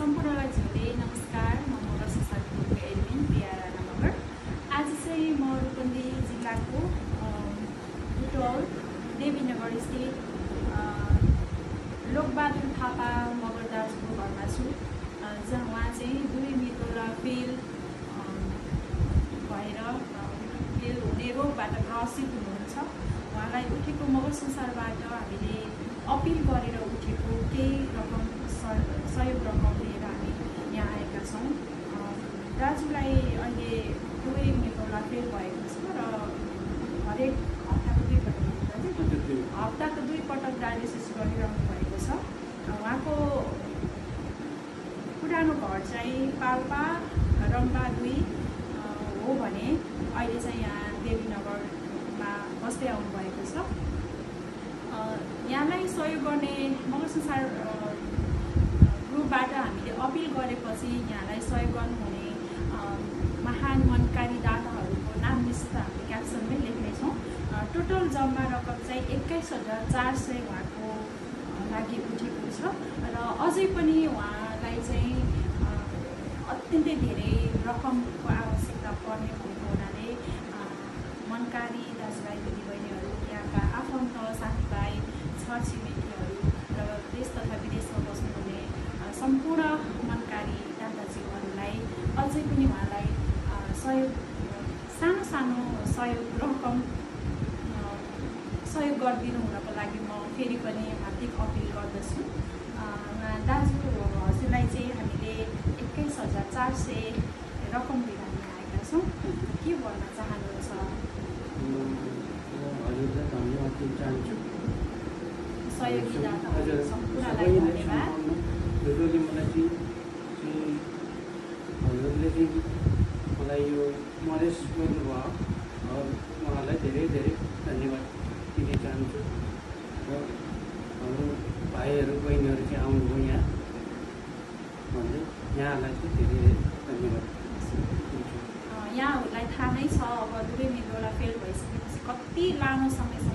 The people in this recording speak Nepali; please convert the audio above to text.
सम्पूर्णलाई झुले नमस्कार। म मगर संसारको एडमिन प्रिया राणा मगर। आज चाहिँ म रूपन्देही जिल्लाको बुटवल देवीनगर स्थित लोकबहादुर थापा मगर दाजुको घरमा छु, जहाँ उहाँ चाहिँ 2 मितोला फेल भएर फेल हुने रोगबाट ग्रसित हुनुहुन्छ। उहाँलाई उठेको मगर संसारबाट हामीले अपिल गरेर उठेको केही रकम सहयोग रकम लिएर हामी यहाँ आएका छौँ। दाजुलाई अहिले 2 मितोला फेल भएको छ र हरेक हप्ताको 2 पटक डायलिसिस गरिरहनु भएको छ। उहाँको पुरानो घर चाहिँ पाल्पा रम्बा 2 हो भने अहिले चाहिँ यहाँ देवीनगरमा बस्दै आउनुभएको छ। यहाँलाई सहयोग गर्ने मगर संसार ग्रुपबाट हामीले अपिल गरेपछि यहाँलाई सहयोग गर्नुहुने महान मनकारी दाताहरूको नाम लिस्ट हामीले क्याप्सनमै लेख्नेछौँ। टोटल जम्मा रकम चाहिँ 21,400 उहाँको लागि उठेको छ र अझै पनि उहाँलाई चाहिँ अत्यन्तै धेरै रकमको आवश्यकता पर्ने भएको हुनाले मनकारी दाजुभाइ दिदीबहिनीहरू, यहाँका आफन्त साथीभाइ, छरछिमेकीहरू र देश तथा विदेशमा बस्नुहुने सम्पूर्ण मनकारी दाताजीहरूलाई अझै पनि उहाँलाई सहयोग सानो सहयोग रकम सहयोग गरिदिनु हुनको लागि म फेरि पनि हार्दिक अपिल गर्दछु। दाजु हजुरलाई चाहिँ हामीले 21,400 रकम लिएर आएका छौँ। के भन्न चाहनुहुन्छ? हजुरलाई धन्यवाद दिन चाहन्छु। सहयोगी दाताहरू सम्पूर्णलाई धन्यवाद। हजुरले मलाई हजुरले मलाई यो मदत गर्नुभयो और उहाँलाई धेरै धेरै धन्यवाद दिन चाहन्छु। र हाम्रो भाइहरू बहिनीहरू चाहिँ आउनुभयो यहाँ भन्दै यहाँलाई चाहिँ धेरै धेरै धन्यवाद दिन्छु। यहाँहरूलाई थाहा नै छ, अब 2 मितोला फेल भइसकेपछि कति लामो समयसम्म